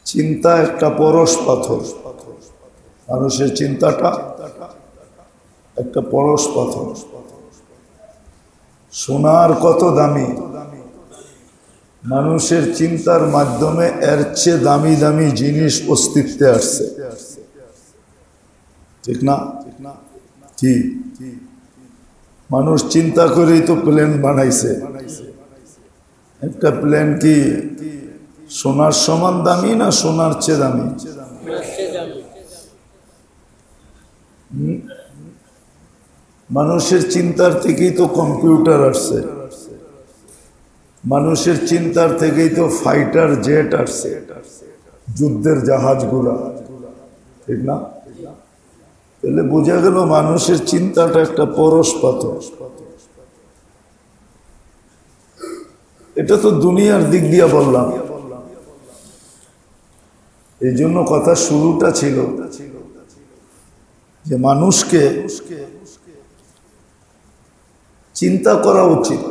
চিন্তা একটা পরশ পাথর। মানুষের চিন্তাটা একটা পরশ পাথর। সোনার কত দামি, মানুষের চিন্তার মাধ্যমে এর চেয়ে দামি দামি জিনিস অস্তিত্বে আসছে, ঠিক না? কি মানুষ চিন্তা করেই তো প্লেন বানাইছে। একটা প্লেন কি সোনার সমান দামি না সোনার চেয়ে দামি? মানুষের চিন্তার থেকেই তো কম্পিউটার আসছে, মানুষের চিন্তার থেকেই তো ফাইটার জেট আসছে, যুদ্ধের জাহাজগুলা, ঠিক না? তাহলে বোঝা গেল মানুষের চিন্তাটা একটা পরশ পাথর। এটা তো দুনিয়ার দিক দিয়ে বললাম, এই জন্য কথা শুরুটা ছিল যে মানুষকে চিন্তা করা উচিত,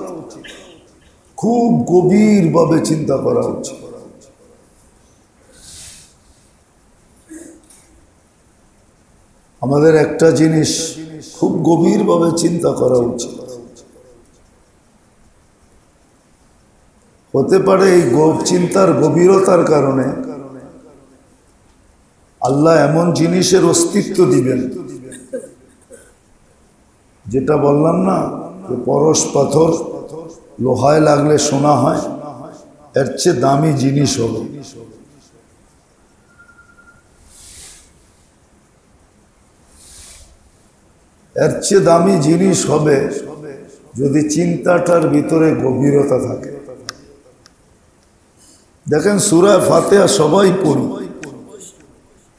খুব গভীরভাবে চিন্তা করা উচিত। আমাদের একটা জিনিস খুব গভীরভাবে চিন্তা করা উচিত। হতে পারে এই চিন্তার গভীরতার কারণে আল্লাহ এমন জিনিসের অস্তিত্ব দিবেন, যেটা বললাম না যে পরশ পাথর লোহায় লাগলে সোনা হয়, এর চেয়ে দামি জিনিস হবে। এর চেয়ে দামি জিনিস হবে যদি চিন্তাটার ভিতরে গভীরতা থাকে। দেখেন সূরা ফাতিহা সবাই পড়ি,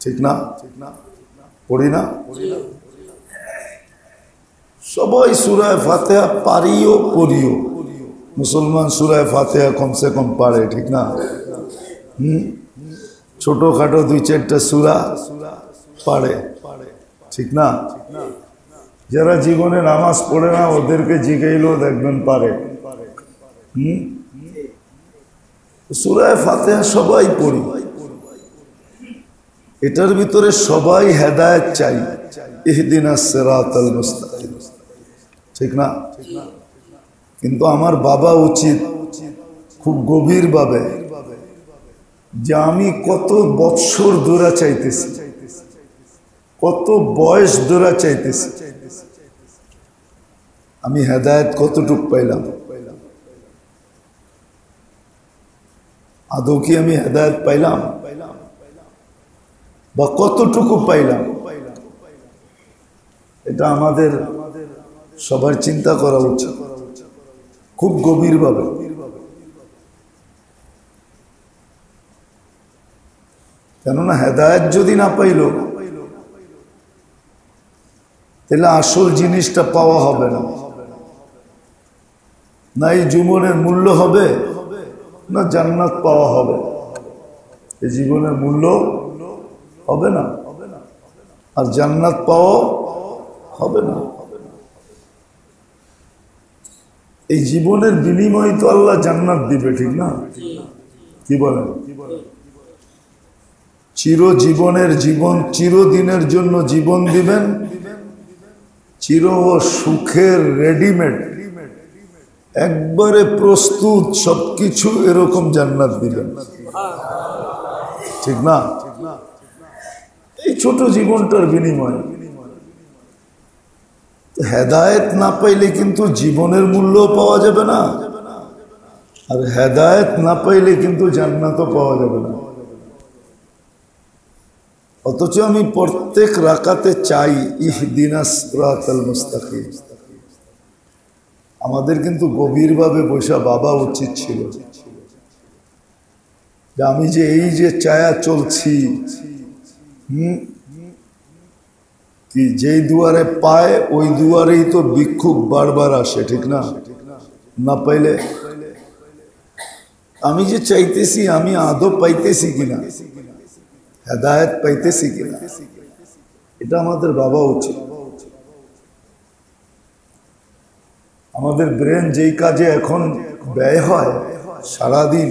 ঠিক না? পড়ি না? সবাই সূরা ফাতিহা পারিও পড়িও। মুসলমান সূরা ফাতিহা কমসে কম পারে, ঠিক না? ছোটখাটো 2-4টা সূরা পারে, ঠিক না? যারা জীবনে নামাজ পড়ে না ওদেরকে জিগাইলেও দেখবেন পারে। সূরা ফাতিহা সবাই পড়ি, এটার ভিতরে সবাই হেদায়েত চাই, ইহদিনাস সিরাতাল মুস্তাকিম, ঠিক না? কিন্তু আমার বাবা উচিত খুব গভীরভাবে যে আমি কত বৎসর ধরে চাইতেছি, কত বয়স ধরে চাইতেছি, আমি হেদায়েত কতটুক পাইলাম, আদৌ কি আমি হেদায়েত পাইলাম বা কতটুকু পাইলাম? এটা আমাদের সবার চিন্তা করা উচিত খুব গভীরভাবে। কেননা হেদায়েত যদি না পাইল তাহলে আসল জিনিসটা পাওয়া হবে না, না এই জীবনের মূল্য হবে না জান্নাত পাওয়া হবে। এই জীবনের মূল্য হবে না আর জান্নাত পাওয়া হবে না। এই জীবনের বিনিময়ে তো আল্লাহ জান্নাত দিবে, ঠিক না? কি বলেন? চিরজীবনের জীবন, চিরদিনের জন্য জীবন দিবেন, চির সুখের রেডিমেড একবারে প্রস্তুত সবকিছু এরকম জান্নাত দিবেন, ঠিক না? এই ছোট জীবনটার বিনিময়ে হেদায়েত না পাইলে কিন্তু জীবনের মূল্য পাওয়া যাবে না, আর হেদায়েত না পাইলে কিন্তু জান্নাতও পাওয়া যাবে না। অথচ আমি প্রত্যেক রাকাতে চাই ইহদিনাস সিরাতাল মুস্তাকিম। আমাদের কিন্তু গভীরভাবে বসা বাবা উচিত ছিল যে আমি যে এই যে চায়া চলছি, কি যেই দুয়ারে পায় ওই দুয়ারেই তো ভিক্ষুক বারবার আসে, ঠিক না? না পাইলে আমি যে চাইতেছি আমি আদৌ পাইতেছি কিনা, হেদায়েত পাইতেছি কিনা, এটা আমাদের ভাবা উচিত। আমাদের ব্রেন যেই কাজে এখন ব্যয় হয় সারাদিন,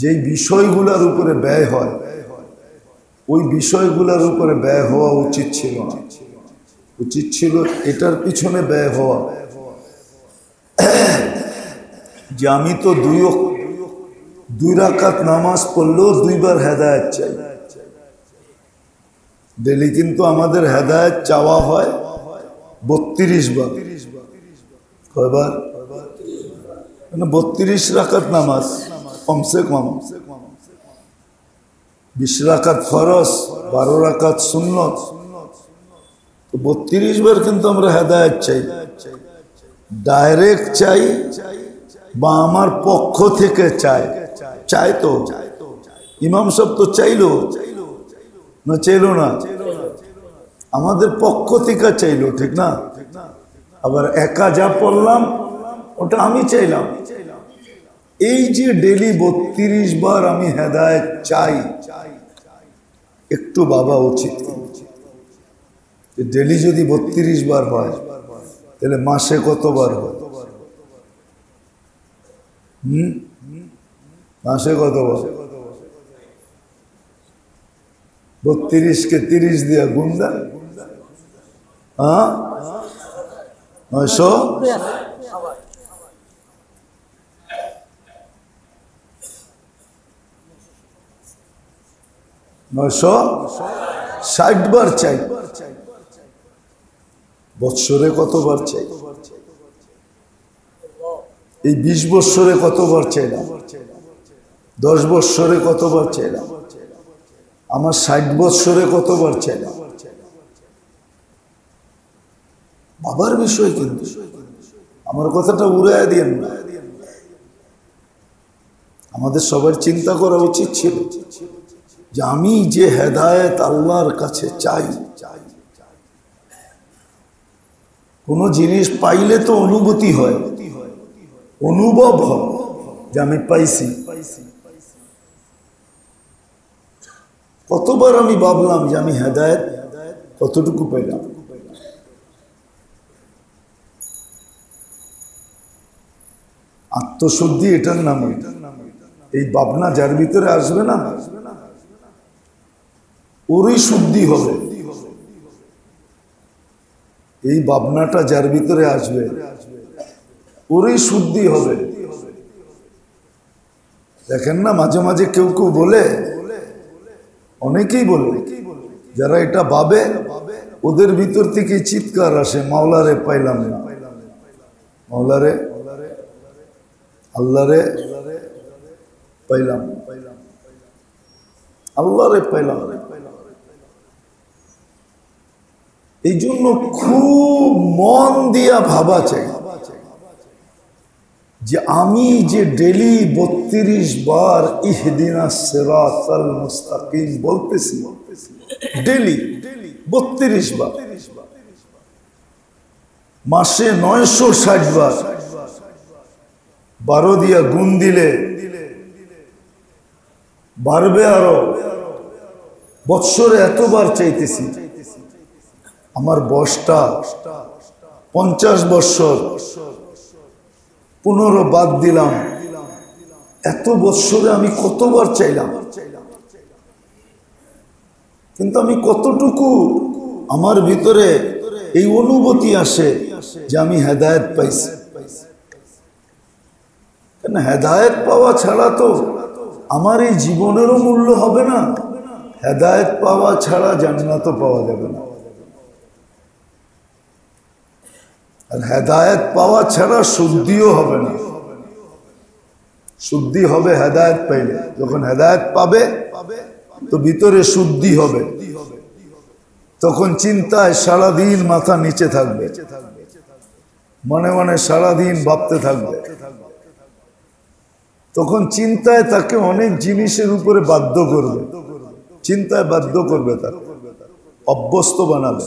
যেই বিষয়গুলোর উপরে ব্যয় হয় ওই বিষয়গুলোর উপরে ব্যয় হওয়া উচিত ছিল না। উচিত ছিল এটার পিছনে ব্যয় হওয়া, যে আমি তো দুই রাকাত নামাজ পড়লেও দুইবার হেদায়েত চাই। ডেলি কিন্তু আমাদের হেদায়েত চাওয়া হয় 32 বার। কয়বার? 32 রাকাত নামাজ কমসে কম, 20 রাকাত ফরজ, 12 রাকাত সুন্নত, তো 32 বার কিন্তু আমরা হেদায়েত চাই। ডাইরেক্ট চাই বা আমার পক্ষ থেকে চাই। চাই তো ইমাম সাহেব তো চাইলো না, চাইলো না, আমাদের পক্ষ থেকে চাইলো, ঠিক না? আবার একা যা পড়লাম ওটা আমি চাইলাম। এই যে ডেলি 32 বার আমি হেদায়েত চাই, একটু ভাবা উচিত। ডেলি যদি 32 বার হয় তাহলে মাসে কতবার হয়? মাসে কতবার? 32-কে 30 দিয়া গুণ দেন, 900। 960 বার চাই। বৎসরে কতবার চাই? এই 20 বৎসরে কতবার চাইলাম? 10 বৎসরে কতবার চাইলাম? আমার 60 বৎসরে কতবার চাইলাম? বাবার বিষয় কিন্তু, আমার কথাটা উড়াইয়া দিয়েন না। আমাদের সবার চিন্তা করা উচিত ছিল যে আমি যে হেদায়েত আল্লাহর কাছে চাই, কোন জিনিস পাইলে তো অনুভূতি হয়, অনুভব হয় যে আমি পাইছি। কতবার আমি ভাবলাম যে আমি হেদায়েত কতটুকু পাইলাম? আত্মশুদ্ধি এটার নামে। এই ভাবনা যার ভিতরে আসবে না, ওরই শুদ্ধি হবে। এই ভাবনাটা যার ভিতরে আসবে ওরই শুদ্ধি হবে। দেখেন না, মাঝে মাঝে কেউ কেউ বলে, অনেকেই বলে, যারা এটা ভাবে ওদের ভিতর থেকে চিৎকার আসে, মাওলারে পাইলাম না, মাওলারে আল্লাহরে পাইলাম, আল্লাহরে পাইলাম। এই জন্য খুব মন দিয়া ভাবা চাই যে আমি যে ডেলি 32 বার ইহদিনাস সিরাতাল মুস্তাকিম বলতেছি, ডেলি 32 বার, মাসে 960 বার, 12 দিয়া গুণ দিলে বাড়বে আরো। বৎসরে এতবার চাইতেছি। আমার বয়সটা 50 বৎসর, 15 বাদ দিলাম, এত বৎসরে আমি কতবার চাইলাম। কিন্তু আমি কতটুকু আমার ভিতরে এই অনুভূতি আসে যে আমি হেদায়েত পাইছি। কেন হেদায়েত পাওয়া ছাড়া তো আমার এই জীবনেরও মূল্য হবে না, হেদায়েত পাওয়া ছাড়া জান্নাতও পাওয়া যাবে না। আর হেদায়েত পাওয়া ছাড়া শুদ্ধিও হবে না। শুদ্ধি হবে হেদায়েত পাইলে। যখন হেদায়েত পাবে তো ভিতরে শুদ্ধি হবে, তখন চিন্তায় সারাদিন মাথা নিচে থাকবে, মনে মনে সারাদিন ভাবতে থাকবে। তখন চিন্তায় তাকে অনেক জিনিসের উপরে বাধ্য করবে, চিন্তায় বাধ্য করবে, তাকে অভ্যস্ত বানাবে,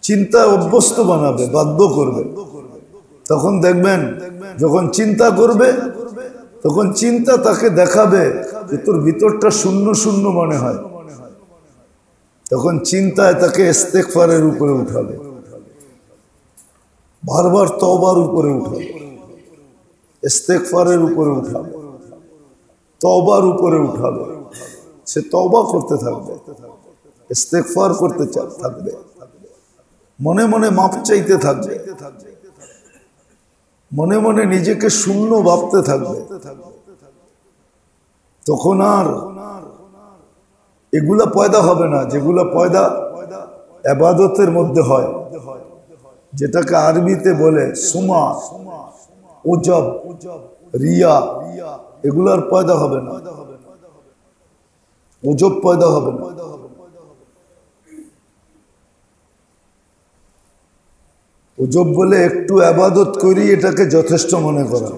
চিন্তায় অভ্যস্ত বানাবে, বাধ্য করবে। তখন দেখবেন যখন চিন্তা করবে তখন চিন্তা তাকে দেখাবে যে তোর ভিতরটা শূন্য শূন্য মনে হয়। তখন চিন্তায় তাকে ইস্তেগফারের উপরে উঠাবে, বারবার তওবার উপরে উঠাবে, ইস্তেগফারের উপরে উঠাবে, তওবার উপরে উঠাবে। সে তওবা করতে থাকবে, ইস্তেগফার করতে থাকবে, মনে মনে মাপ চাইতে থাকবে, মনে মনে নিজেকে শূন্য ভাবতে থাকবে। তখন আর এগুলা পয়দা হবে না যেগুলা পয়দা ইবাদতের মধ্যে হয়, যেটাকে আরবিতে বলে সুমা, উজব, রিয়া। এগুলার পয়দা হবে না, উজব পয়দা হবে না। উজব বলে একটু ইবাদত করি এটাকে যথেষ্ট মনে করা।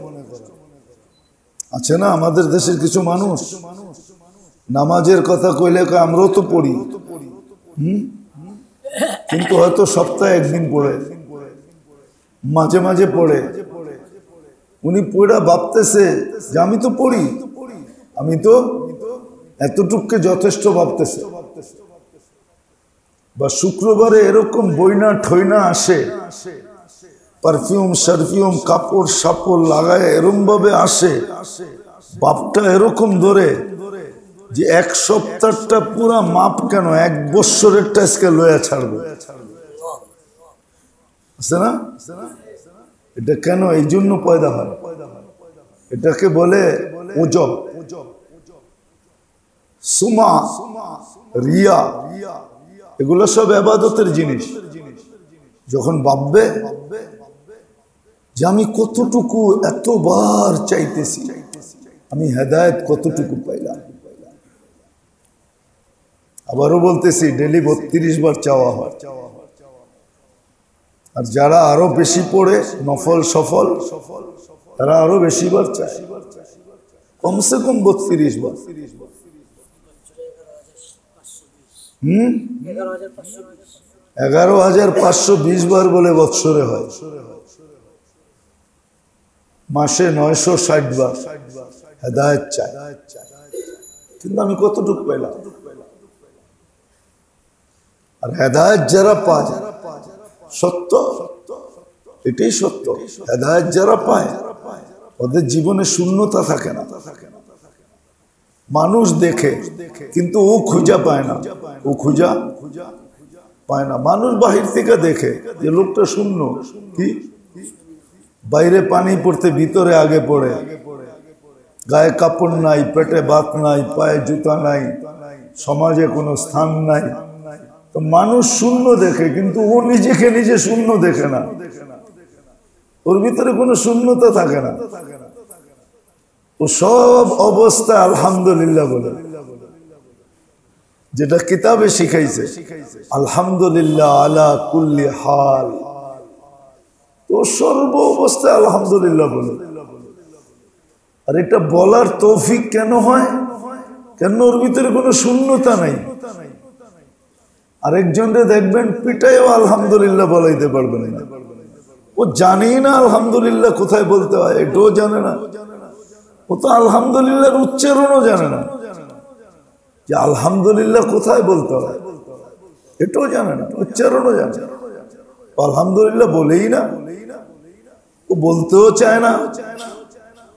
আছে না আমাদের দেশের কিছু মানুষ নামাজের কথা কইলে আমরাও তো পড়ি, কিন্তু হয়তো সপ্তাহে একদিন পড়ে, মাঝে মাঝে পড়ে। উনি পড়া ভাবতেছে যে আমি তো পড়ি, আমি তো এতটুককে যথেষ্ট ভাবতেছে। বা শুক্রবারে এরকম বইনা ঠইনা আসে, পারফিউম সারফিউম কাপড় সাপড় লাগায় এরকম ভাবে আসে, বাপটা এরকম ধরে যে এক সপ্তাহটা পুরা মাপ কেন, এক বৎসরের টাইসকে লয়া ছাড়বে। আছে না? এটা কেন এই জন্য পয়দা হয়, এটাকে বলে উজব, সুমা, রিয়া। এগুলো সব ইবাদতের জিনিস। যখন ভাববে যে আমি কতটুকু এতবার চাইতেছি, আমি হেদায়েত কতটুকু পাইলাম। আবারও বলতেছি, ডেলি 32 বার চাওয়া হয়। আর যারা আরো বেশি পড়ে নফল সফল, তারা আরো বেশি বার চায়, কমসে কম 32 বার। 11,520 বার বলে বৎসরে হয়, মাসে 960 বার হেদায়েত চায়। কিন্তু আমি কতটুকু পাইলাম? আর হেদায়েত যারা পায়, সত্য, এটাই সত্য, হেদায়েত যারা পায় ওদের জীবনে শূন্যতা থাকে না। মানুষ দেখে কিন্তু ও খুঁজা পায় না, ও খুঁজা পায় না। মানুষ বাহির থেকে দেখে যে লোকটা শূন্য, কি বাইরে পানি পড়তে ভিতরে আগে পড়ে, গায়ে কাপড় নাই, পেটে ভাত নাই, পায়ে জুতা নাই, সমাজে কোনো স্থান নাই। তো মানুষ শূন্য দেখে, কিন্তু ও নিজেকে নিজে শূন্য দেখে না, ওর ভিতরে কোনো শূন্যতা থাকে না। ও সব অবস্থা আলহামদুলিল্লাহ বলে, যেটা কিতাবে শিখাইছে, আলহামদুলিল্লাহ আলা কুল্লি হাল। তো সর্ব অবস্থায় আলহামদুলিল্লাহ বলে। আর এটা বলার তৌফিক কেন হয়? কেন ওর ভিতরে কোনো শূন্যতা নাই। আরেকজনরে দেখবেন পিটাইও আলহামদুলিল্লাহ বলাইতে পারবেন না, ও জানেই না আলহামদুলিল্লাহ কোথায় বলতে হয়, এটাও জানে না। ও তো আলহামদুলিল্লাহর উচ্চারণও জানে না, যে আলহামদুলিল্লাহ কোথায় বলতে হয় এটাও জানে না, উচ্চারণও জানে না। আলহামদুলিল্লাহ বলেই না, ও বলতেও চায় না।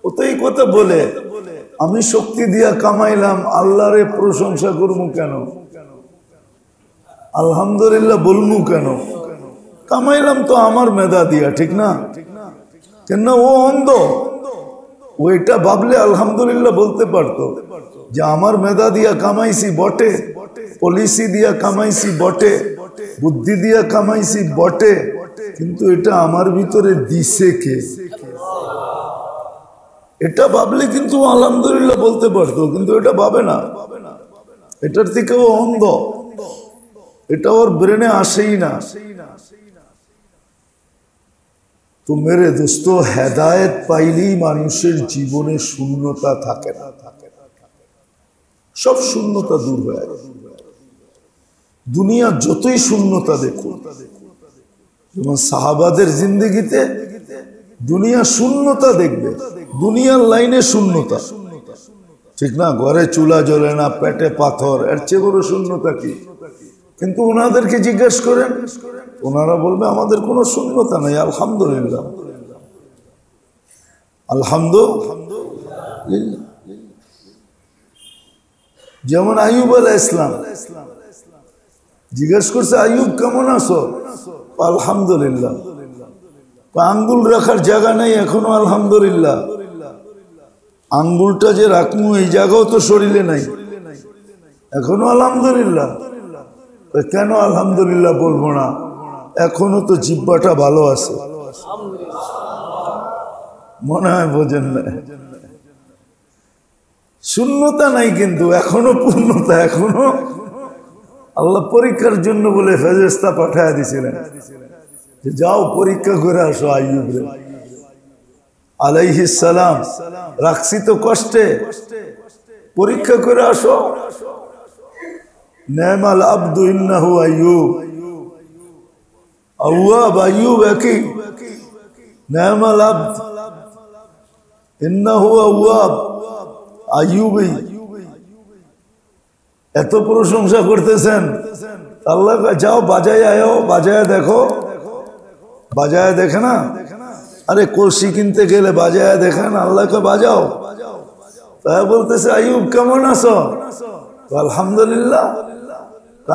ও তো এই কথা বলে, আমি শক্তি দিয়া কামাইলাম, আল্লাহরে প্রশংসা করবো কেন, আলহামদুলিল্লাহ বলবো কেন? কামাইলাম তো আমার মেধা দিয়া, ঠিক না? কেন ও অন্ধ? ও এটা ভাবলে আলহামদুলিল্লাহ বলতে পারতো যে আমার মেধা দিয়া কামাইছি বটে, পলিসি দিয়া কামাইছি বটে, বুদ্ধি দিয়া কামাইছি বটে, কিন্তু এটা আমার ভিতরে দিছে কে? এটা ভাবলে কিন্তু আলহামদুলিল্লাহ বলতে পারতো, কিন্তু এটা ভাবে না। এটার থেকে ও অন্ধ, এটা ওর ব্রেনে আসেই না। তো মেরে দোস্ত, হেদায়েত পাইলেই মানুষের জীবনে শূন্যতা থাকে না, সব শূন্যতা দূর হয়ে যায়। দুনিয়া যতই শূন্যতা দেখুন, যেমন সাহাবাদের জিন্দেগিতে দুনিয়া শূন্যতা দেখবে, দুনিয়ার লাইনে শূন্যতা, ঠিক না? ঘরে চুলা জ্বলে না, পেটে পাথর, এর চেয়ে বড় শূন্যতা কি? কিন্তু ওনাদেরকে জিজ্ঞেস করেন, ওনারা বলবে আমাদের কোনো শূন্যতা নেই, আলহামদুলিল্লাহ। আলহামদুলিল্লাহ। যেমন আইয়ুব আলাইহিস সালাম জিজ্ঞেস করছে, আইয়ুব কেমন আছো? আলহামদুলিল্লাহ। আঙ্গুল রাখার জায়গা নেই, এখনো আলহামদুলিল্লাহ। আঙ্গুলটা যে রাখমু এই জায়গাও তো শরীরে নাই, এখনো আলহামদুলিল্লাহ। কেন আলহামদুলিল্লাহ বলবো না? এখনো তো জিহ্বাটা ভালো আছে, মনে হয় বোঝেন না। শূন্যতা নাই, কিন্তু এখনো পূর্ণতা। এখনো আল্লাহ পরীক্ষার জন্য বলে ফেরেশতা পাঠায় দিছিলেন যে যাও পরীক্ষা করে আসো আইয়ুব আলাইহিস সালাম। রাখছি তো কষ্টে, পরীক্ষা করে আসো। নেমাল আব্দু ইন্নাহু আইয়ুব, আওয়াব আইয়ুব একই। নেমাল আব্দ ইন্নাহু আওয়াব, আইয়ুবই। এত প্রশংসা করতেছেন আল্লাহ। যাও বাজায় আয়ো, বাজায় দেখো। বাজায় দেখে না? আরে কলসি কিনতে গেলে বাজায় দেখেন, আল্লাহকে বাজাও। তাই বলতেছে আইয়ুব কেমন আছো? আলহামদুলিল্লাহ।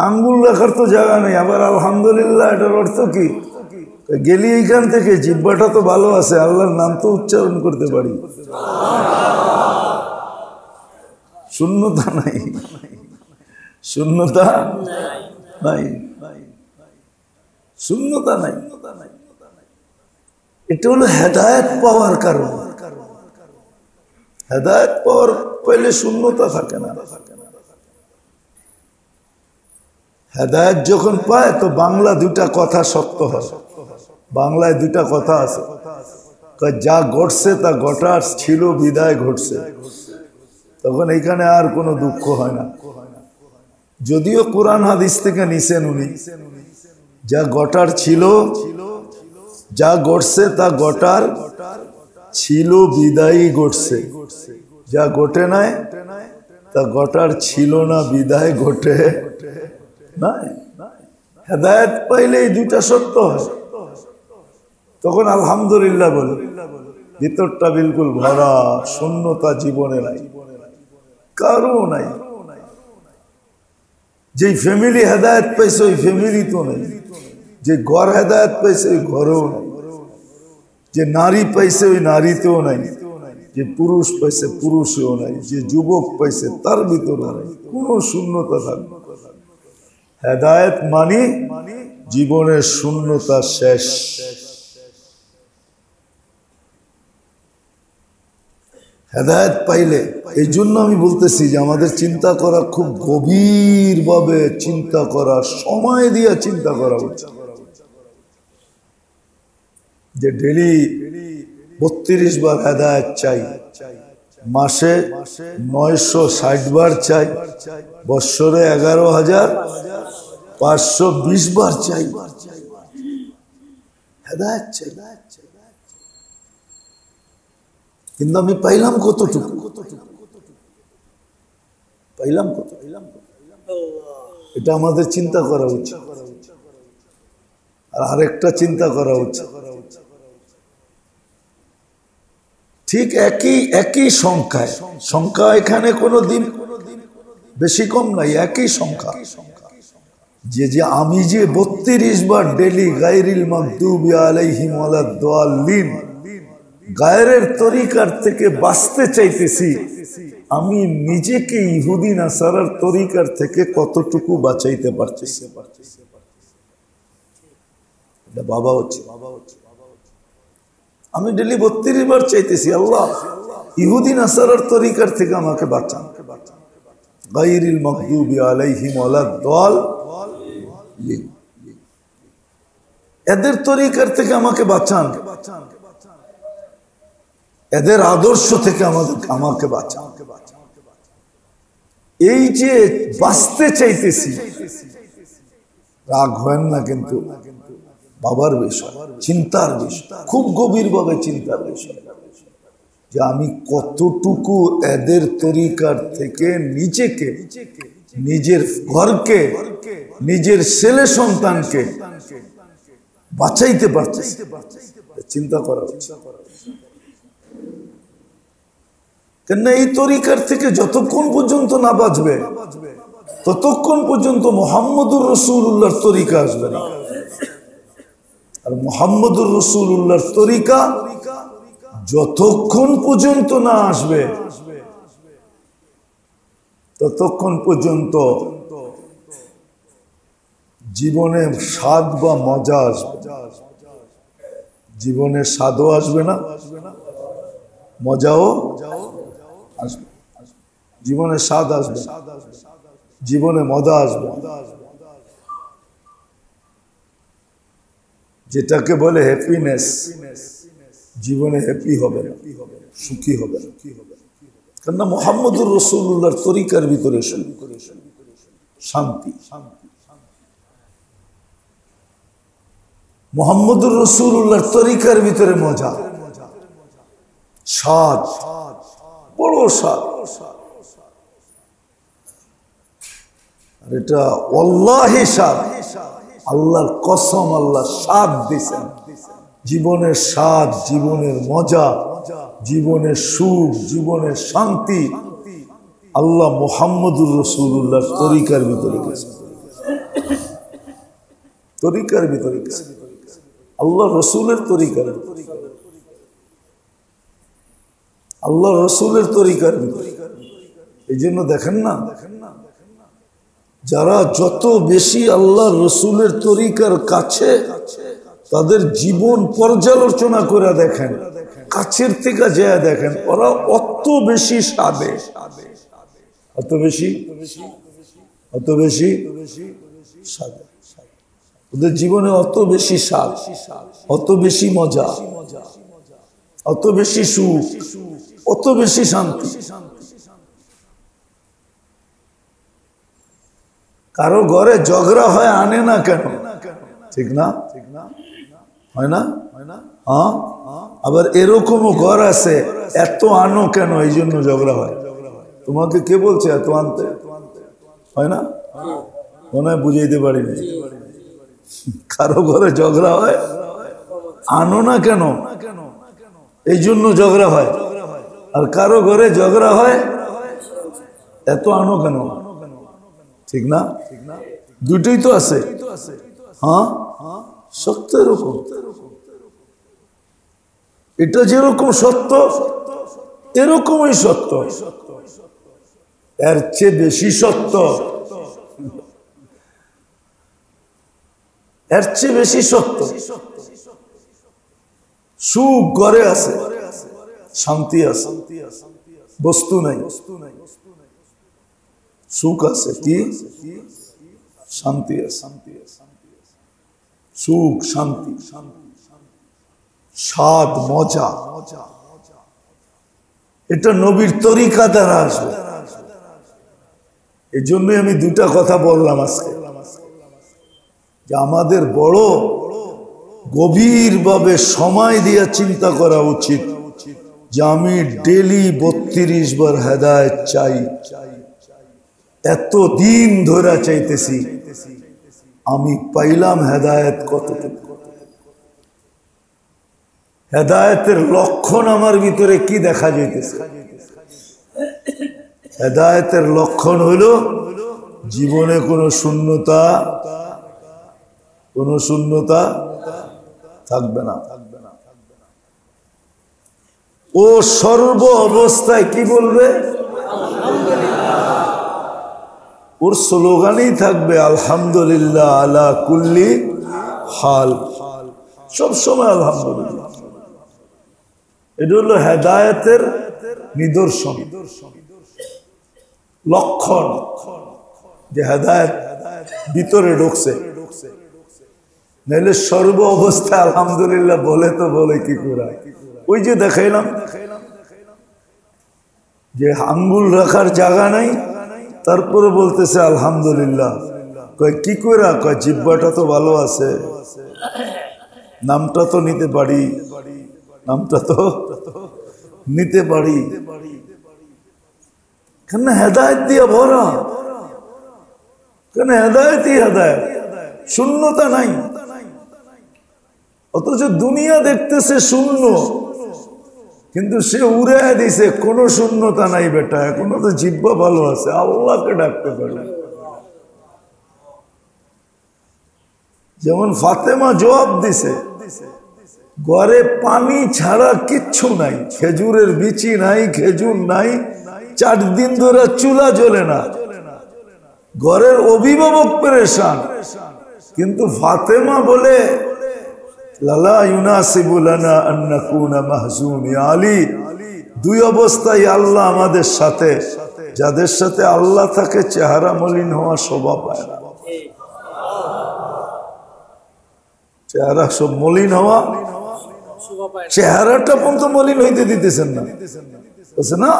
আঙ্গুল রাখার তো জায়গা নেই, আবার আলহামদুলিল্লাহ, এটার অর্থ কি? গেলি এইখান থেকে, জিহ্বাটা তো ভালো আছে, আল্লাহর নাম তো উচ্চারণ করতে পারি। শূন্যতা নাই, শূন্যতা নাই, শূন্যতা নাই। এটা হলো হেদায়েত পাওয়ার কারণ। হেদায়েত পাওয়ার পেলে শূন্যতা থাকে না। হেদায়েত যখন পায় তো বাংলা দুটা কথা সত্য হয়। বাংলায় দুটা কথা আছে, যা ঘটছে তা ঘটার ছিল বিদায় ঘটছে। তখন এইখানে আর কোনো দুঃখ হয় না। যদিও কোরআন হাদিস থেকে নিছেন উনি, যা ঘটার ছিল, যা ঘটছে তা ঘটার ছিল বিদায়ী ঘটছে। যা ঘটে নাই তা ঘটার ছিল না বিদায় ঘটে নাই। হেদায়েত পাইলে এই দুইটা সত্য হয়, তখন আলহামদুলিল্লাহ বলে। ভিতরটা বিলকুল ভরা, শূন্যতা জীবনে নাই, কারো নাই। যে ফ্যামিলি হেদায়েত পাইছে ওই ফ্যামিলি তো নেই, যে ঘর হেদায়েত পাইছে ওই ঘরেও নাই, যে নারী পাইছে ওই নারীতেও নাই, যে পুরুষ পাইছে পুরুষেও নাই, যে যুবক পাইছে তার ভিতরেও নাই। কোনো শূন্যতা থাকবে। হেদায়েত মানি জীবনের শূন্যতা শেষ। হেদায়েত পাইলে, এই জন্য আমি বলতেছি যে আমাদের চিন্তা করা, খুব গভীরভাবে চিন্তা করা, সময় দিয়ে চিন্তা করা উচিত। যে ডেলি 32 বার হেদায়েত চাই, মাসে 960 বার চাই, বৎসরে 11,520 বার চাই হেদায়েত চাই। কিন্তু আমি পাইলাম কতটুকু? পাইলাম কত? এটা আমাদের চিন্তা করা উচিত। আর আরেকটা চিন্তা করা উচিত, ঠিক একই সংখ্যায়, সংখ্যা এখানে কোনো দিন বেশি কম নাই, একই সংখ্যা। যে আমি যে 32 বার ডেলি গায়রিল মাগদুবি আলাইহিম ওয়ালাদ-দাল্লিন গায়রের তরিকার থেকে বাঁচতে চাইতেছি, আমি নিজেকে ইহুদি নাসারার তরিকার থেকে কতটুকু বাঁচাইতে পারতেছি? বাবা হচ্ছে, আমি ডেলি 32 বার চাইতেছি, আল্লাহ ইহুদি নাসারার তরিকার থেকে আমাকে বাঁচান। গায়রিল মাগদুবি আলাইহিম ওয়ালাদ-দাল্লিন, এদের তরিকার থেকে আমাকে বাঁচান, এদের আদর্শ থেকে আমাকে বাঁচান। এই যে বাঁচতে চাইতেছি, রাগ হয় না কিন্তু বাবার বিষয়, চিন্তার বিষয়, খুব গভীরভাবে চিন্তার বিষয়, যে আমি কতটুকু এদের তরিকার থেকে নিজেকে, নিজের ঘরকে, নিজের ছেলে সন্তানকে বাঁচাইতে পারতেছি। চিন্তা করা উচিত। কেননা এই তরিকার থেকে যতক্ষণ পর্যন্ত না বাঁচবে ততক্ষণ পর্যন্ত মুহাম্মদুর রাসূলুল্লাহর তরিকা আসবে না। আর মুহাম্মদুর রাসূলুল্লাহর তরিকা যতক্ষণ পর্যন্ত না আসবে ততক্ষণ পর্যন্ত জীবনে স্বাদ বা মজা আসবে। জীবনে স্বাদও আসবে না, মজাও আসবে। জীবনে স্বাদ আসবে, জীবনে মজা আসবে। যেটাকে বলে হ্যাপিনেস, জীবনে হ্যাপি হবে না, সুখী হবে না। কেননা মুহাম্মদুর রাসূলুল্লাহর তরিকার ভিতরে শান্তি, মুহাম্মদুর রাসূলুল্লাহর তরিকার ভিতরে মজা, স্বাদ, বড় স্বাদ। আর এটা ওয়াল্লাহি স্বাদ, আল্লাহর কসম, আল্লাহ স্বাদ দিয়েছেন। জীবনের স্বাদ, জীবনের মজা, জীবনের সুখ, জীবনের শান্তি আল্লাহ মুহাম্মদুর রাসূলুল্লাহর তরিকার ভিতরে গেছে। তরিকার ভিতরে গেছে, আল্লাহ রসুলের তরিকার, আল্লাহ রসুলের তরিকার ভিতরে। এই জন্য দেখেন না, যারা যত বেশি আল্লাহ রসুলের তরিকার কাছে, তাদের জীবন পর্যালোচনা করে দেখেন, কাছের থেকে যায় দেখেন, ওরা অত বেশি সাদে, অত বেশি, অত বেশি সাদে, ওদের জীবনে অত বেশি স্বাদ, অত বেশি মজা, অত বেশি সুখ, অত বেশি শান্তি। কারো ঘরে ঝগড়া হয় আনে না কেন? ঠিক না? হয় না? হ্যাঁ, আবার এরকমও ঘর আছে এত আনো কেন, এই জন্য ঝগড়া হয়। তোমাকে কে বলছে এত আনতে? হয় না? মনে হয় বুঝাইতে পারিনি। কারো ঘরে ঝগড়া হয় আনো না কেন, এই জন্য ঝগড়া হয়। আর কারো ঘরে ঝগড়া হয় এত আনো কেন। ঠিক না? দুটোই তো আছে। হ্যাঁ, সত্য এরকম, এটা যেরকম সত্য এরকমই সত্য, এর চেয়ে বেশি সত্য, এর চেয়ে বেশি সত্য। সুখ ঘরে আছে, শান্তি আছে, বস্তু নাই, সুখ আছে, কি শান্তি আছে, সুখ, শান্তি, স্বাদ, মজা, এটা নবীর তরিকা দ্বারা আসবে। এই জন্যই আমি দুটা কথা বললাম আজকে, যে আমাদের বড় গভীরভাবে সময় দিয়ে চিন্তা করা উচিত যে আমি ডেলি 32 বার হেদায়েত চাই, এত দিন ধরে চাইতেছি, আমি পাইলাম হেদায়েত কতটুকু? হেদায়েতের লক্ষণ আমার ভিতরে কি দেখা যাইতেছে? হেদায়েতের লক্ষণ হলো জীবনে কোনো শূন্যতা থাকবে না। ও সর্ব অবস্থায় কি বলবে? ওর স্লোগানই থাকবে আলহামদুলিল্লাহ আলা কুল্লি হাল, সব সময় আলহামদুলিল্লাহ। এটা হলো হেদায়েতের নিদর্শন, লক্ষণ, যে হেদায়েত ভিতরে ঢুকছে। নাহলে সর্ব অবস্থায় আলহামদুলিল্লাহ বলে তো বলে কি করে? ওই যে দেখাইলাম যে আঙ্গুল রাখার জায়গা নাই, তারপরে বলতেছে আলহামদুলিল্লাহ। কয় কি করে? কয় জিহ্বাটা তো ভালো আছে, নামটা তো নিতে পারি, নামটা তো নিতে পারি। কেন? হেদায়েত দিয়ে ভরা, কেন? হেদায়েতই হেদায়েত, শূন্যতা নাই। অথচ দুনিয়া দেখতেছে শূন্য, কিন্তু সে উড়ে দিছে, কোনো শূন্যতা নাই বেটা, এখনো তো জিহ্বা ভালো আছে, আল্লাহকে ডাকতে পারে। যেমন ফাতেমা জবাব দিছে, ঘরে পানি ছাড়া কিচ্ছু নাই, খেজুরের বিচি নাই, খেজুর নাই, 4 দিন ধরে চুলা জ্বলে না, ঘরের অভিভাবক পেরেশান। কিন্তু ফাতেমা বলে লালা ইউনাসিবু লানা আন নাকুনা মাহজুন ইয়া আলী, 2 অবস্থায় আল্লাহ আমাদের সাথে, যাদের সাথে আল্লাহ থাকে চেহারা মলিন হওয়া শোভা পায় না। চেহারা সব মলিন হওয়া, চেহারাটা পর্যন্ত মলিন হইতে দিতেছেন না, বলছে না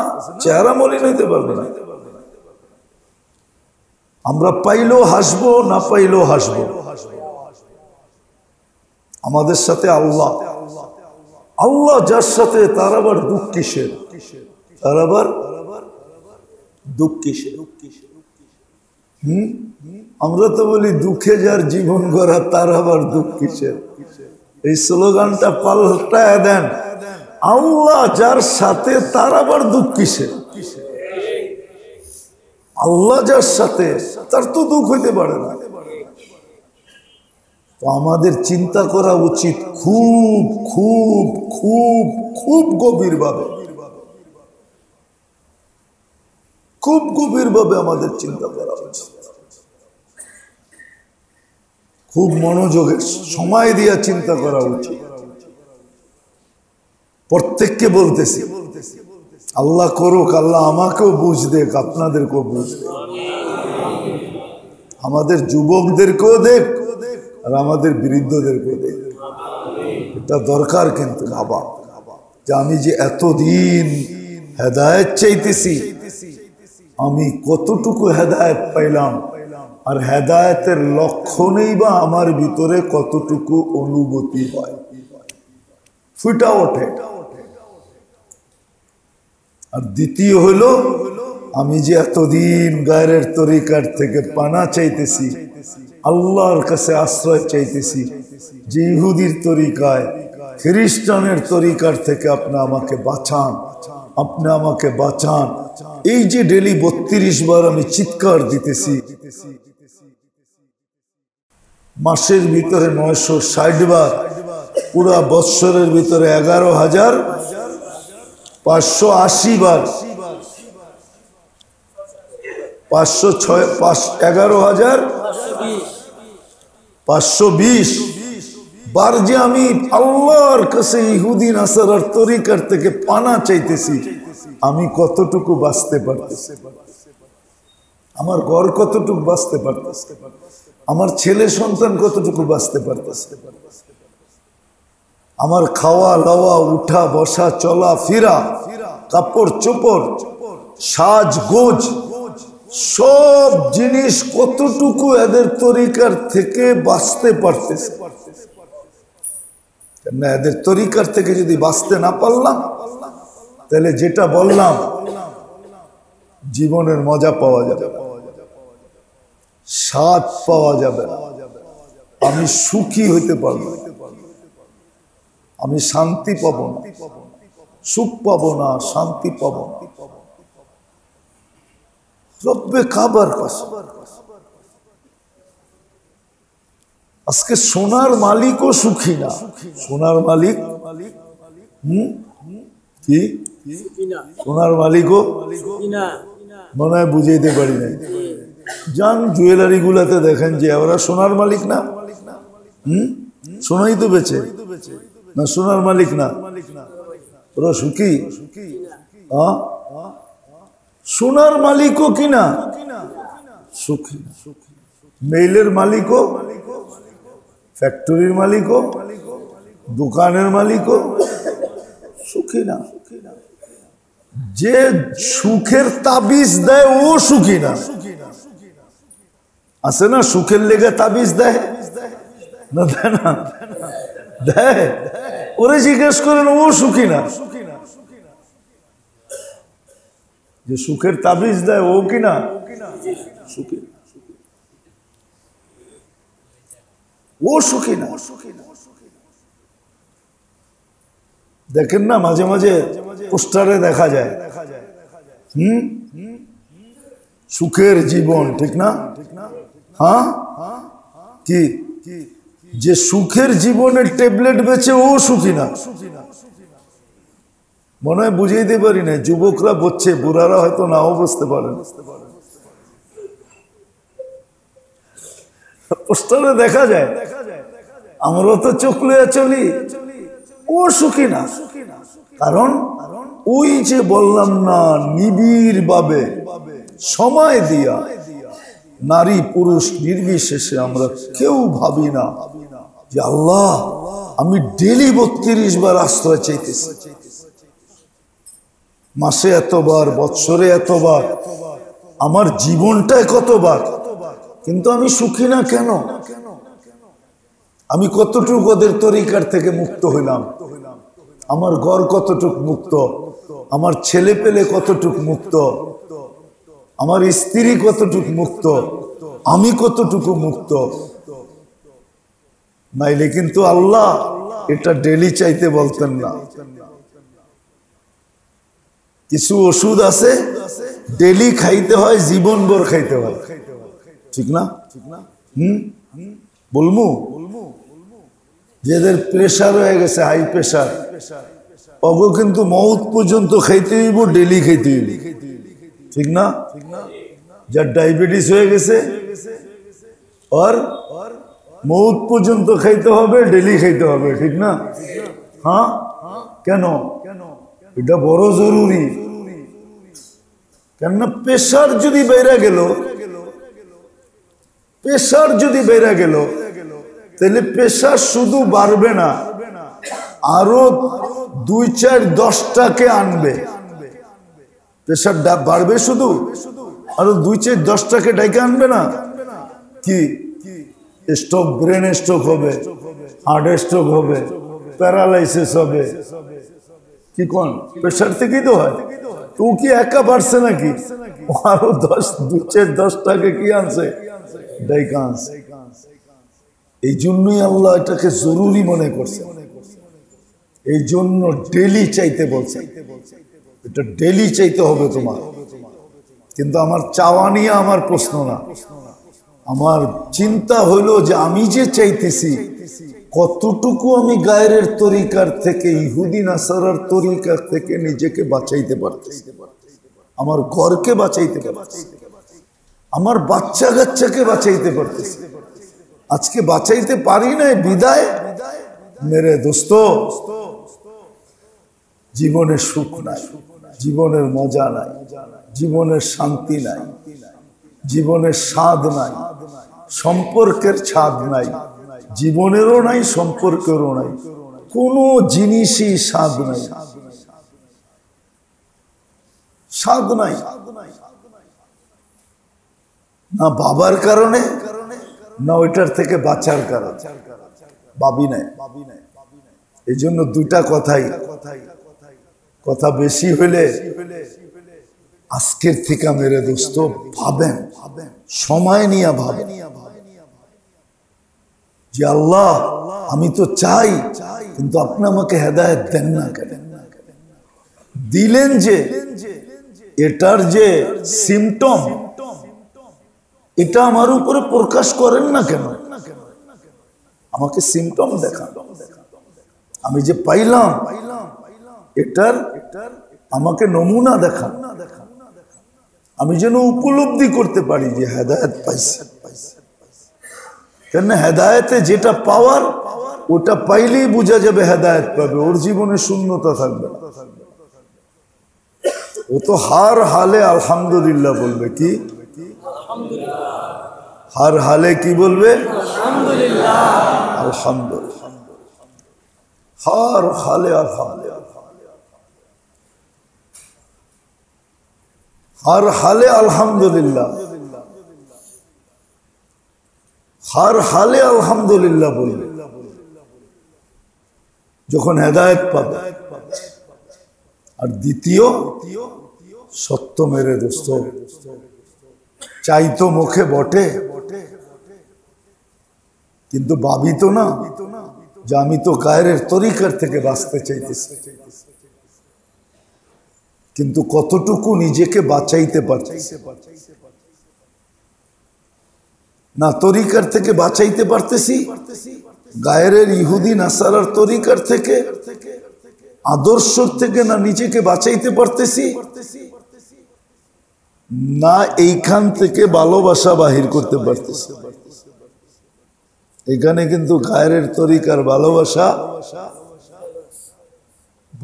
চেহারা মলিন হইতে পারবে না। আমরা পাইলেও হাসবো, না পাইলেও হাসবো, আমাদের সাথে আল্লাহ। আল্লাহ যার সাথে, তার আবার দুঃখ কিসের, তার আবার দুঃখ কিসের? আমরা তো বলি দুঃখে যার জীবন গড়া, তার আবার দুঃখ কিসের। এই স্লোগানটা পাল্টায় দেন, আল্লাহ যার সাথে, তার আবার দুঃখ কিসের? আল্লাহ যার সাথে, তার তো দুঃখ হইতে পারে না। তো আমাদের চিন্তা করা উচিত খুব খুব খুব খুব গভীরভাবে, খুব গভীরভাবে আমাদের চিন্তা করা উচিত, খুব মনোযোগে সময় দিয়ে চিন্তা করা উচিত। প্রত্যেককে বলতেছি, আল্লাহ করুক, আল্লাহ আমাকেও বুঝ দেখ, আপনাদেরকেও বুঝ দেখ, আমাদের যুবকদেরকেও দেখ, আর আমাদের বৃদ্ধদেরকেও দেখ। এটা দরকার কিন্তু বাবা, যে আমি যে এতদিন হেদায়েত চাইতেছি, আমি কতটুকু হেদায়েত পাইলাম, আর হেদায়েতের লক্ষণেই বা আমার ভিতরে কতটুকু অনুভূতি হয়, ফুটা ওঠে। আর দ্বিতীয় হলো, আমি যে এতদিন গায়ের তরিকার থেকে পানা চাইতেছি, আল্লাহর কাছে আশ্রয় চাইতেছি, যে ইহুদির তরিকায়, খ্রিস্টানের তরিকার থেকে আপনি আমাকে বাঁচান, আপনি আমাকে বাঁচান। এই যে ডেলি 32 বার আমি চিৎকার দিতেছি, মাসের ভিতরে 960 বার, পুরা বৎসরের ভিতরে 11,580 বার, 11,520 বার যে আমি আল্লাহর কাছে ইহুদি নাসারার তরিকার থেকে পানা চাইতেছি, আমি কতটুকু বাঁচতে পারতেছি, আমার ঘর কতটুকু বাঁচতে পারতেছে, আমার ছেলে সন্তান কতটুকু বাঁচতে পারতেছে, আমার খাওয়া দাওয়া, উঠা বসা, চলা ফিরা, কাপড় চোপড়, সাজগোজ, সব জিনিস কতটুকু এদের তরিকার থেকে বাঁচতে পারতেছে। না, এদের তরিকার থেকে যদি বাঁচতে না পারলাম, তাহলে যেটা বললাম, জীবনের মজা পাওয়া যাবে, স্বাদ পাওয়া যাবে, আমি সুখী হইতে পারবো, আমি শান্তি পাবো না, সুখ পাবো না, শান্তি পাবো না। রব্বে কাবার কসম, আজকে সোনার মালিকও সুখী না। সোনার মালিক কি? সোনার মালিকও মনে হয় বুঝাইতে পারি না। যান জুয়েলারি গুলাতে দেখেন যে ওরা সোনার মালিক না, সোনাই তো বেচে না, সোনার মালিক না, ওরা সুখী। সোনার মালিকও কিনা সুখী, মেইলের মালিকও, ফ্যাক্টরির মালিকও, দোকানের মালিকও সুখী না। যে সুখের তাবিজ দেয় ও সুখী না। আছে না সুখের লেগে তাবিজ দেয় না, দেয় না, দেয়, ওরে জিজ্ঞেস করেন ও সুখী না। যে সুখের তাবিজ দেয় ও কিনা সুখী, ও সুখী না। দেখেন না মাঝে মাঝে পোস্টারে দেখা যায় সুখের জীবন, ঠিক না? হ্যাঁ, কি যে সুখের জীবনের ট্যাবলেট বেচে ও সুখী না? মনে হয় বুঝাইতে পারি না। যুবকরা বুঝছে, বুড়ারা হয়তো নাও বুঝতে পারেন। পোস্টারে দেখা যায়, আমরা তো চোখ লইয়া চলি, ও সুখী না। কারণ ওই যে বললাম না, নিবিড় ভাবে সময় দিয়া নারী পুরুষ নির্বিশেষে আমরা কেউ ভাবি না যে আল্লাহ আমি ডেলি 32 বার আশ্রয় চাইতেছি, মাসে এতবার, বৎসরে এতবার, আমার জীবনটায় কতবার, কিন্তু আমি সুখী না কেন? আমি কতটুকু ওদের তরিকার থেকে মুক্ত হইলাম? আমার ঘর কতটুক মুক্ত? আমার ছেলে পেলে কতটুক মুক্ত? আমার স্ত্রী কতটুক মুক্ত? আমি কতটুকু মুক্ত? নাইলে কিন্তু আল্লাহ এটা ডেলি চাইতে বলতেন না। কিছু ওষুধ আছে ডেলি খাইতে হয়, জীবনভর খাইতে হয়, ঠিক না? বলমু যাদের প্রেশার হয়ে গেছে, হাই প্রেশার, অগো কিন্তু মৌত পর্যন্ত খাইতে হইব, ডেলি খাইতে হইব, ঠিক না? যার ডায়াবেটিস হয়ে গেছে আর মৌত পর্যন্ত খাইতে হবে, ডেলি খাইতে হবে, ঠিক না? হ্যাঁ, কেন? এটা বড় জরুরি। কেননা প্রেশার যদি বেড়ে গেল, প্রেশার যদি বেড়ে গেল, তাহলে প্রেশার শুধু বাড়বে না, আরো 2-4-10টাকে আনবে। প্রেশার বাড়বে শুধু, আরো 2-4-10টাকে ডাইকে আনবে না। কি স্ট্রোক, ব্রেন স্ট্রোক হবে, হার্ট স্ট্রোক হবে, প্যারালাইসিস হবে। কি কোন প্রেশার থেকেই তো হয়। তো কি একা বাড়ছে নাকি? আরো 2-4-10টাকে কি আনছে? ডাইকা আনছে। এই জন্যই আল্লাহ এটাকে জরুরি মনে করছে, এই জন্য ডেলি চাইতে বলছে। এটা ডেলি চাইতে হবে তোমার। কিন্তু আমার চাওয়া নিয়ে আমার প্রশ্ন না, আমার চিন্তা হইল যে আমি যে চাইতেছি কতটুকু আমি গায়ের তরিকার থেকে, ইহুদি নাসারার তরিকার থেকে নিজেকে বাঁচাইতে পারতেছি, আমার ঘরকে বাঁচাইতে পারতেছি, আমার বাচ্চা কাচ্চাকে বাঁচাইতে পারতেছি। আজকে বাঁচাইতে পারি না, বিদায় মেরে দোস্ত, জীবনের সুখ নাই, জীবনের মজা নাই, জীবনের শান্তি নাই, জীবনের স্বাদ নাই, সম্পর্কের স্বাদ নাই, জীবনেরও নাই, সম্পর্কেরও নাই, কোনো জিনিসই স্বাদ নাই, স্বাদ নাই। না বাবার কারণে, না ওইটার থেকে বাঁচার কারণে, ভাবি নাই। এই জন্য দুইটা কথাই, কথা বেশি হইলে আজকের থেকে মেরে দোস্ত ভাবেন, সময় নিয়ে ভাবেন যে আল্লাহ আমি তো চাই, কিন্তু আপনি আমাকে হেদায়েত দেন না কেন? দিলেন যে এটার যে সিমটম, এটা আমার উপরে প্রকাশ করেন না কেন? আমাকে সিমটম দেখান। আমি যে পাইলাম এটার আমাকে নমুনা দেখান, আমি যেন উপলব্ধি করতে পারি যে হেদায়েত পাইছে। কেন হেদায়েতে যেটা পাওয়ার, ওটা পাইলেই বোঝা যাবে হেদায়েত পাবে, ওর জীবনে শূন্যতা থাকবে না। ও তো হার হালে আলহামদুলিল্লাহ বলবে। কি হার হালে কি বলবে? আলহামদুলিল্লাহ। হার হালে আলহামদুলিল্লাহ, হার হালে আলহামদুলিল্লাহ, হার হালে আলহামদুলিল্লাহ বলবে যখন হেদায়েত পাবে। আর দ্বিতীয়, সত্য মেরে দোস্ত, চাই তো মুখে বটে, কিন্তু ভাবি তো না যে আমি তো গায়ের তরিকার থেকে বাঁচতে চাইতেছি। কিন্তু কতটুকু নিজেকে বাঁচাইতে পারতেছি না, তরিকার থেকে বাঁচাইতে পারতেছি, গায়ের ইহুদি নাসারার তরিকার থেকে, আদর্শ থেকে না নিজেকে বাঁচাইতে পারতেছি, না এইখান থেকে ভালোবাসা বাহির করতে পারতেছি। এখানে কিন্তু গায়ের তরিকার ভালোবাসা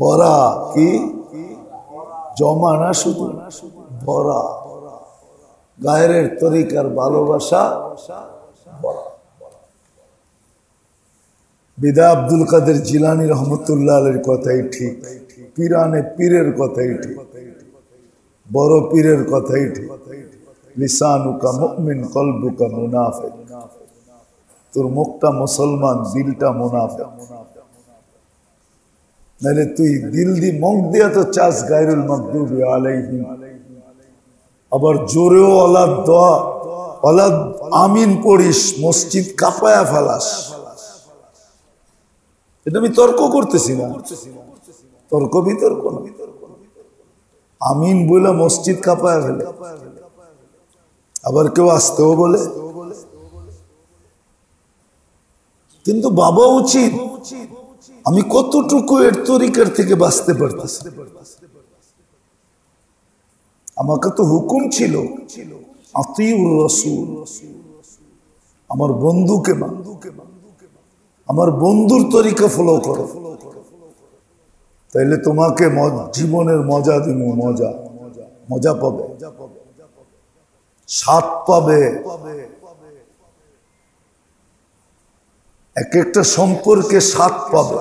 ভরা, কি জমা না, শুধু ভরা, গায়ের তরিকার ভালোবাসা ভরা। বিদা আব্দুল কাদের জিলানী রহমতুল্লাহ আলাইহির কথাই ঠিক, পীরানে পীরের কথাই ঠিক, বড় পীরের কথাই ঠিক। লিসানুকা মুমিন কলবুকা মুনাফিক, তোর মুখটা মুসলমান, দিলটা মুনাফিক। নাহলে তুই দিল দি মুখ দিয়া তো চাস গায়রুল মাগদুবি আলাইহিম, আবার জোরেও ওলাদ দোয়া, ওলাদ আমিন পড়িস, মসজিদ কাঁপায়া ফেলাস। এটা আমি তর্ক করতেছি না, তর্ক বিতর্ক না, আমিন বলে মসজিদ কাঁপায়া ফেলে, আবার কেউ আসতেও বলে। কিন্তু বাবা উচিত আমি কতটুকু এর তরিকার থেকে বাঁচতে পারতেছি। আমাকে তো হুকুম ছিল আতিউর রাসূল, আমার বন্ধুকে মান, আমার বন্ধুর তরিকা ফলো করো, তাইলে তোমাকে জীবনের মজা দিব, মজা মজা পাবে, স্বাদ পাবে। এক একটা সম্পর্কে স্বাদ পাবে,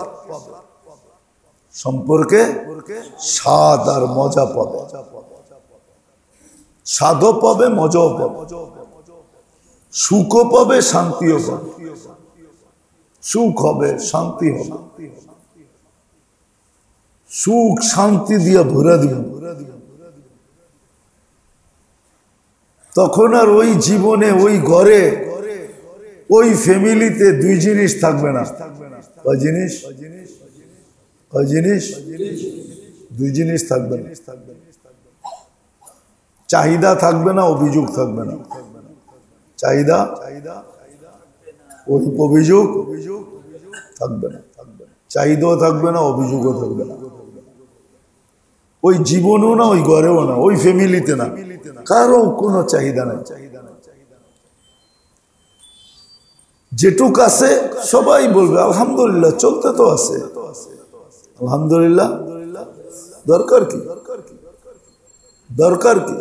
সম্পর্কে স্বাদ আর মজা পাবে, স্বাদও পাবে, মজাও পাবে, সুখও পাবে, শান্তিও পাবে। সুখ হবে, শান্তি হবে, সুখ শান্তি দিয়ে ভরে দিব। তখন আর ওই জীবনে, ওই ঘরে, ওই ফ্যামিলিতে দুই জিনিস থাকবে না। কয় জিনিস? কয় জিনিস? দুই জিনিস থাকবে না। চাহিদা থাকবে না, অভিযোগ থাকবে না। চাহিদা, ওই অভিযোগ থাকবে না, চাহিদাও থাকবে না, অভিযোগও থাকবে না। ওই জীবনেও না, ওই ঘরেও না, ওই ফ্যামিলিতে না, কারো কোনো চাহিদা নাই। যেটুক আছে সবাই বলবে আলহামদুলিল্লাহ, চলতে তো আছে আলহামদুলিল্লাহ। দরকার কি? দরকার কি?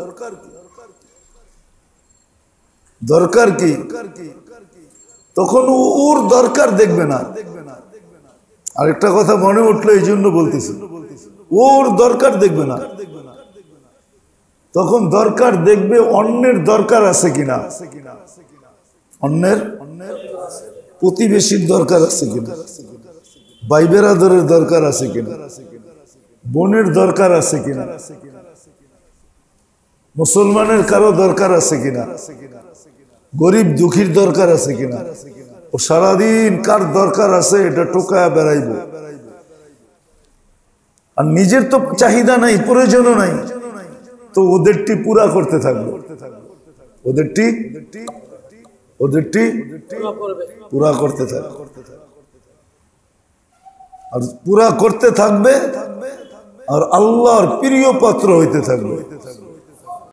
দরকার কি? তখন ওর দরকার দেখবে না। আরেকটা কথা মনে উঠলো, এই জন্য বলতেছি, ওর দরকার দেখবে না, তখন দরকার দেখবে অন্যের দরকার আছে কিনা, অন্যের প্রতিবেশীর দরকার আছে কিনা, ভাই বেরাদরের দরকার আছে কিনা, বোনের দরকার আছে কিনা, মুসলমানের কারো দরকার আছে কিনা, গরিব দুঃখীর দরকার আছে কিনা। ও সারাদিন কার দরকার আছে এটা টোকায়া বেড়াইব, আর নিজের তো চাহিদা নাই, প্রয়োজনও নাই, তো ওদেরটি পুরা করতে থাকবে, ওদেরটি পুরা করতে থাকবে, আর পুরা করতে থাকবে, আর আল্লাহর প্রিয় পাত্র হইতে থাকবে।